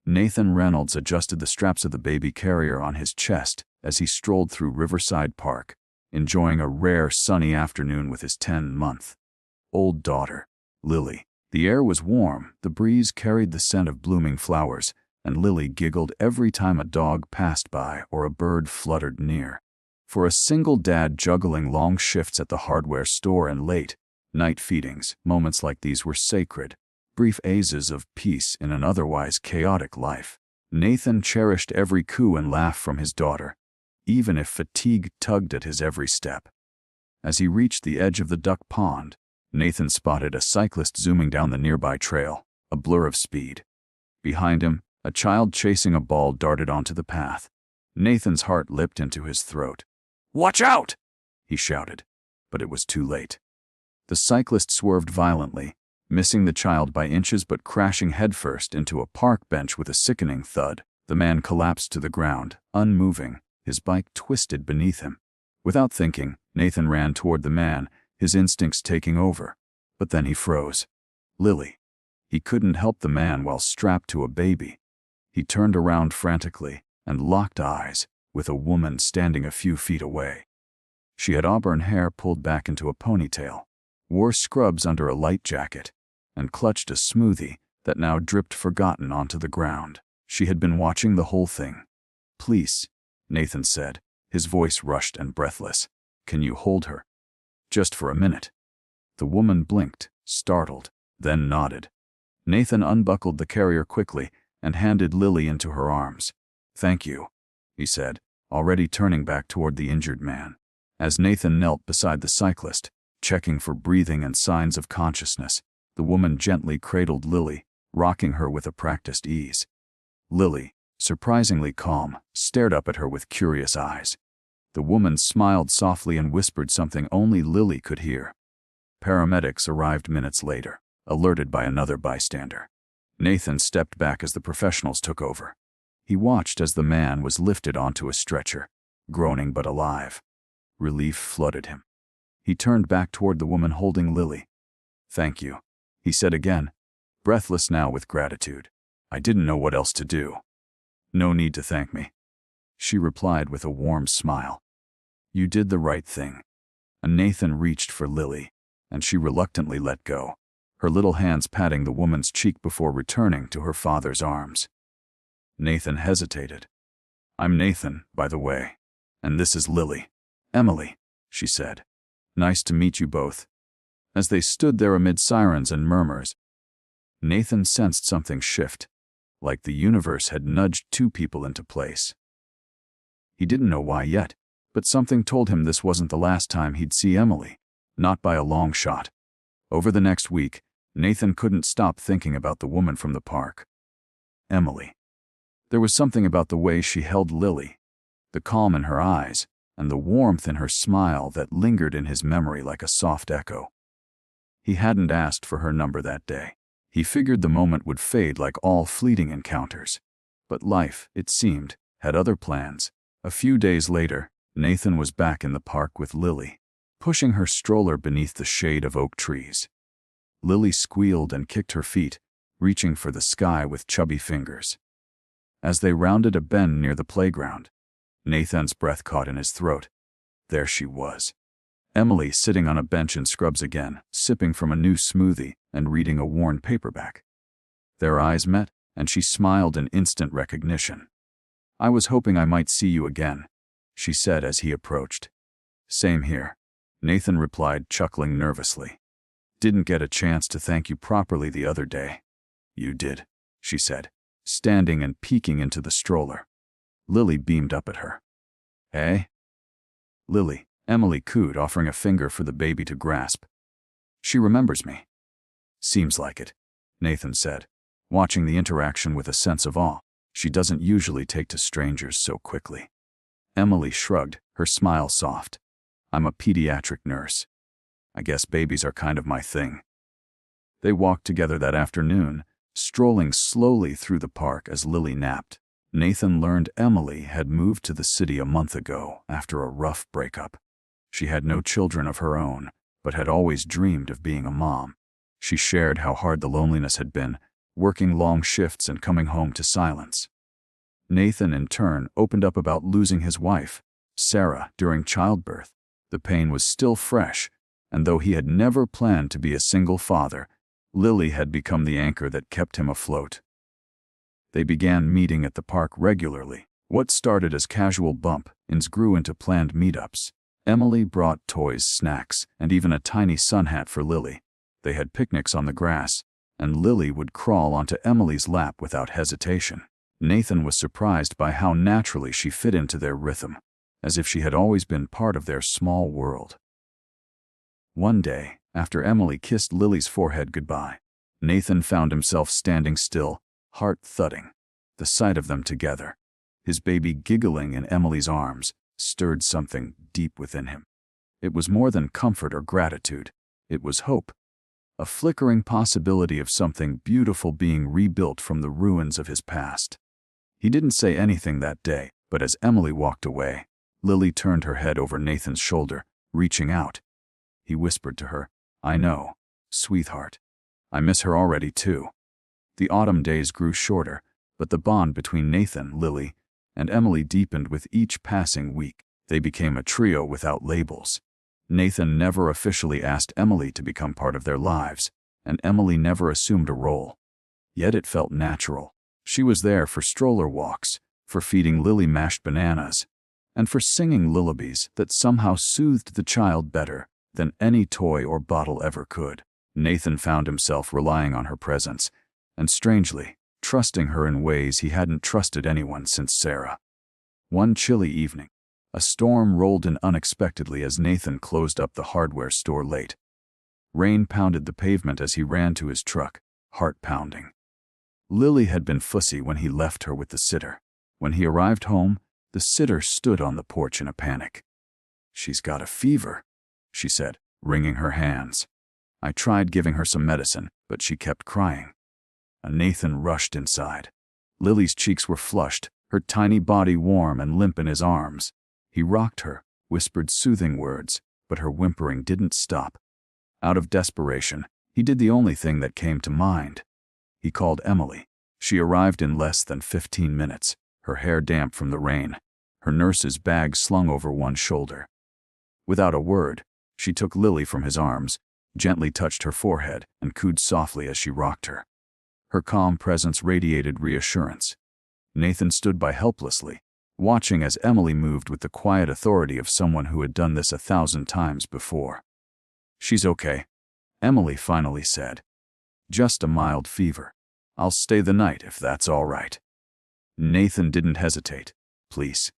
Nathan Reynolds adjusted the straps of the baby carrier on his chest as he strolled through Riverside Park, enjoying a rare sunny afternoon with his 10-month-old daughter, Lily. The air was warm, the breeze carried the scent of blooming flowers, and Lily giggled every time a dog passed by or a bird fluttered near. For a single dad juggling long shifts at the hardware store and late night feedings, moments like these were sacred, brief oases of peace in an otherwise chaotic life. Nathan cherished every coo and laugh from his daughter, even if fatigue tugged at his every step. As he reached the edge of the duck pond, Nathan spotted a cyclist zooming down the nearby trail, a blur of speed. Behind him, a child chasing a ball darted onto the path. Nathan's heart leapt into his throat. "Watch out!" he shouted, but it was too late. The cyclist swerved violently, missing the child by inches but crashing headfirst into a park bench with a sickening thud. The man collapsed to the ground, unmoving, his bike twisted beneath him. Without thinking, Nathan ran toward the man, his instincts taking over. But then he froze. Lily. He couldn't help the man while strapped to a baby. He turned around frantically and locked eyes with a woman standing a few feet away. She had auburn hair pulled back into a ponytail, wore scrubs under a light jacket, and clutched a smoothie that now dripped forgotten onto the ground. She had been watching the whole thing. "Please," Nathan said, his voice rushed and breathless. "Can you hold her? Just for a minute." The woman blinked, startled, then nodded. Nathan unbuckled the carrier quickly and handed Lily into her arms. "Thank you," he said, already turning back toward the injured man. As Nathan knelt beside the cyclist, checking for breathing and signs of consciousness, the woman gently cradled Lily, rocking her with a practiced ease. Lily, surprisingly calm, stared up at her with curious eyes. The woman smiled softly and whispered something only Lily could hear. Paramedics arrived minutes later, alerted by another bystander. Nathan stepped back as the professionals took over. He watched as the man was lifted onto a stretcher, groaning but alive. Relief flooded him. He turned back toward the woman holding Lily. "Thank you," he said again, breathless now with gratitude. "I didn't know what else to do." "No need to thank me," she replied with a warm smile. "You did the right thing." And Nathan reached for Lily, and she reluctantly let go, her little hands patting the woman's cheek before returning to her father's arms. Nathan hesitated. "I'm Nathan, by the way, and this is Lily." "Emily," she said. "Nice to meet you both." As they stood there amid sirens and murmurs, Nathan sensed something shift, like the universe had nudged two people into place. He didn't know why yet, but something told him this wasn't the last time he'd see Emily, not by a long shot. Over the next week, Nathan couldn't stop thinking about the woman from the park. Emily. There was something about the way she held Lily, the calm in her eyes, and the warmth in her smile that lingered in his memory like a soft echo. He hadn't asked for her number that day. He figured the moment would fade like all fleeting encounters. But life, it seemed, had other plans. A few days later, Nathan was back in the park with Lily, pushing her stroller beneath the shade of oak trees. Lily squealed and kicked her feet, reaching for the sky with chubby fingers. As they rounded a bend near the playground, Nathan's breath caught in his throat. There she was. Emily sitting on a bench in scrubs again, sipping from a new smoothie and reading a worn paperback. Their eyes met, and she smiled in instant recognition. "I was hoping I might see you again," she said as he approached. "Same here," Nathan replied, chuckling nervously. "Didn't get a chance to thank you properly the other day." "You did," she said, standing and peeking into the stroller. Lily beamed up at her. "Hey?" "Lily," Emily cooed, offering a finger for the baby to grasp. "She remembers me." "Seems like it," Nathan said, watching the interaction with a sense of awe. "She doesn't usually take to strangers so quickly." Emily shrugged, her smile soft. "I'm a pediatric nurse. I guess babies are kind of my thing." They walked together that afternoon, strolling slowly through the park as Lily napped. Nathan learned Emily had moved to the city a month ago after a rough breakup. She had no children of her own, but had always dreamed of being a mom. She shared how hard the loneliness had been, working long shifts and coming home to silence. Nathan, in turn, opened up about losing his wife, Sarah, during childbirth. The pain was still fresh, and though he had never planned to be a single father, Lily had become the anchor that kept him afloat. They began meeting at the park regularly. What started as casual bump-ins grew into planned meetups. Emily brought toys, snacks, and even a tiny sun hat for Lily. They had picnics on the grass, and Lily would crawl onto Emily's lap without hesitation. Nathan was surprised by how naturally she fit into their rhythm, as if she had always been part of their small world. One day, after Emily kissed Lily's forehead goodbye, Nathan found himself standing still, heart thudding. The sight of them together, his baby giggling in Emily's arms, stirred something deep within him. It was more than comfort or gratitude. It was hope. A flickering possibility of something beautiful being rebuilt from the ruins of his past. He didn't say anything that day, but as Emily walked away, Lily turned her head over Nathan's shoulder, reaching out. He whispered to her, "I know, sweetheart. I miss her already too." The autumn days grew shorter, but the bond between Nathan, Lily, and Emily deepened with each passing week. They became a trio without labels. Nathan never officially asked Emily to become part of their lives, and Emily never assumed a role. Yet it felt natural. She was there for stroller walks, for feeding Lily mashed bananas, and for singing lullabies that somehow soothed the child better than any toy or bottle ever could. Nathan found himself relying on her presence, and strangely, trusting her in ways he hadn't trusted anyone since Sarah. One chilly evening, a storm rolled in unexpectedly as Nathan closed up the hardware store late. Rain pounded the pavement as he ran to his truck, heart pounding. Lily had been fussy when he left her with the sitter. When he arrived home, the sitter stood on the porch in a panic. "She's got a fever," she said, wringing her hands. I tried giving her some medicine, but she kept crying. Nathan rushed inside. Lily's cheeks were flushed, her tiny body warm and limp in his arms. He rocked her, whispered soothing words, but her whimpering didn't stop. Out of desperation, he did the only thing that came to mind. He called Emily. She arrived in less than 15 minutes, her hair damp from the rain, her nurse's bag slung over one shoulder. Without a word, she took Lily from his arms, gently touched her forehead, and cooed softly as she rocked her. Her calm presence radiated reassurance. Nathan stood by helplessly, watching as Emily moved with the quiet authority of someone who had done this 1,000 times before. "She's okay," Emily finally said. "Just a mild fever. I'll stay the night if that's all right." Nathan didn't hesitate. "Please."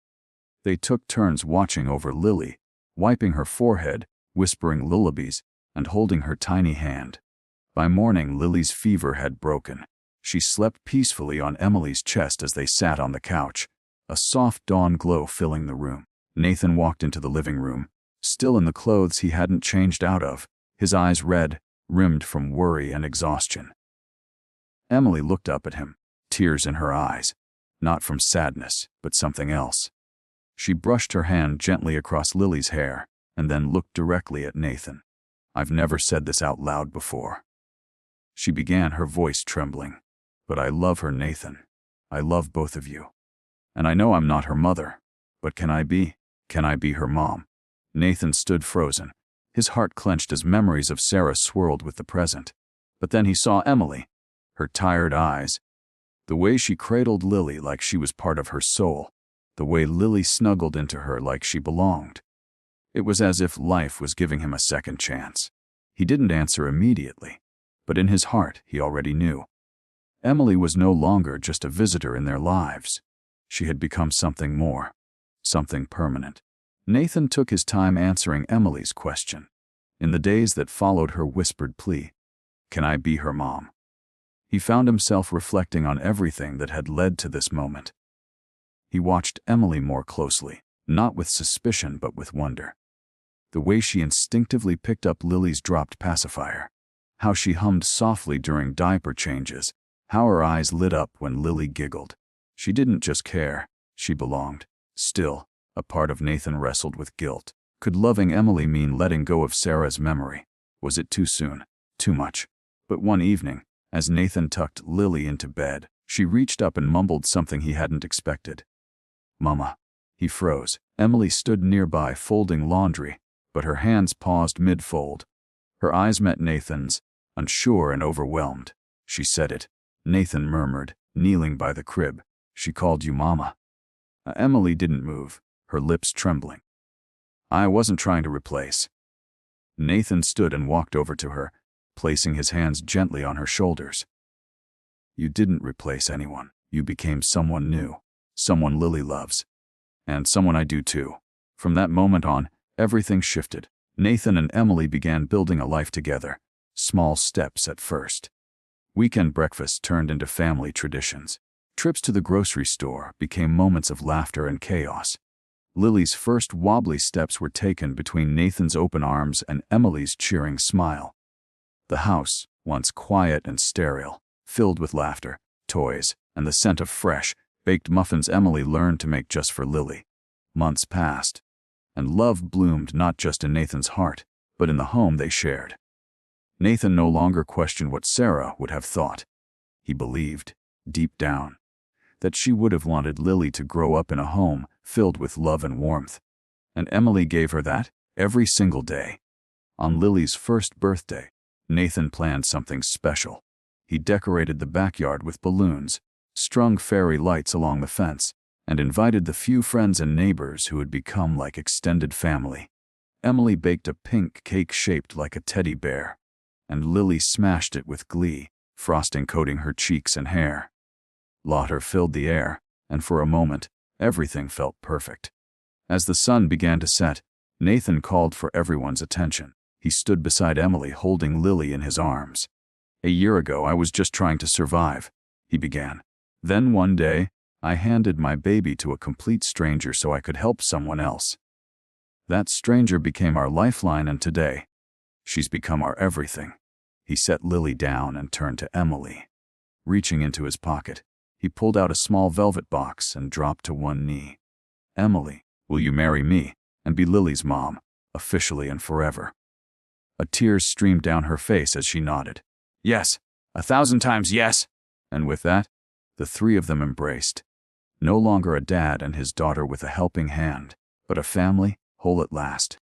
They took turns watching over Lily, wiping her forehead, whispering lullabies, and holding her tiny hand. By morning, Lily's fever had broken. She slept peacefully on Emily's chest as they sat on the couch, a soft dawn glow filling the room. Nathan walked into the living room, still in the clothes he hadn't changed out of, his eyes red, rimmed from worry and exhaustion. Emily looked up at him, tears in her eyes, not from sadness, but something else. She brushed her hand gently across Lily's hair, and then looked directly at Nathan. "I've never said this out loud before," she began, her voice trembling. "But I love her, Nathan. I love both of you. And I know I'm not her mother, but can I be her mom?" Nathan stood frozen, his heart clenched as memories of Sarah swirled with the present. But then he saw Emily, her tired eyes, the way she cradled Lily like she was part of her soul, the way Lily snuggled into her like she belonged. It was as if life was giving him a second chance. He didn't answer immediately, but in his heart he already knew. Emily was no longer just a visitor in their lives. She had become something more, something permanent. Nathan took his time answering Emily's question. In the days that followed her whispered plea, "Can I be her mom?" he found himself reflecting on everything that had led to this moment. He watched Emily more closely, not with suspicion but with wonder. The way she instinctively picked up Lily's dropped pacifier, how she hummed softly during diaper changes, how her eyes lit up when Lily giggled. She didn't just care, she belonged. Still, a part of Nathan wrestled with guilt. Could loving Emily mean letting go of Sarah's memory? Was it too soon? Too much? But one evening, As Nathan tucked Lily into bed, she reached up and mumbled something he hadn't expected. "Mama." He froze. Emily stood nearby folding laundry, but her hands paused mid-fold. Her eyes met Nathan's, unsure and overwhelmed. "She said it," Nathan murmured, kneeling by the crib. "She called you Mama." Emily didn't move, her lips trembling. "I wasn't trying to replace." Nathan stood and walked over to her, placing his hands gently on her shoulders. "You didn't replace anyone. You became someone new, someone Lily loves. And someone I do too." From that moment on, everything shifted. Nathan and Emily began building a life together, small steps at first. Weekend breakfasts turned into family traditions. Trips to the grocery store became moments of laughter and chaos. Lily's first wobbly steps were taken between Nathan's open arms and Emily's cheering smile. The house, once quiet and sterile, filled with laughter, toys, and the scent of fresh, baked muffins Emily learned to make just for Lily. Months passed, and love bloomed not just in Nathan's heart, but in the home they shared. Nathan no longer questioned what Sarah would have thought. He believed, deep down, that she would have wanted Lily to grow up in a home filled with love and warmth. And Emily gave her that every single day. On Lily's first birthday, Nathan planned something special. He decorated the backyard with balloons, strung fairy lights along the fence, and invited the few friends and neighbors who had become like extended family. Emily baked a pink cake shaped like a teddy bear, and Lily smashed it with glee, frosting coating her cheeks and hair. Laughter filled the air, and for a moment, everything felt perfect. As the sun began to set, Nathan called for everyone's attention. He stood beside Emily holding Lily in his arms. "A year ago I was just trying to survive," he began. "Then one day, I handed my baby to a complete stranger so I could help someone else. That stranger became our lifeline, and today, she's become our everything." He set Lily down and turned to Emily. Reaching into his pocket, he pulled out a small velvet box and dropped to one knee. "Emily, will you marry me and be Lily's mom, officially and forever?" A tear streamed down her face as she nodded. "Yes, 1,000 times yes." And with that, the three of them embraced. No longer a dad and his daughter with a helping hand, but a family, whole at last.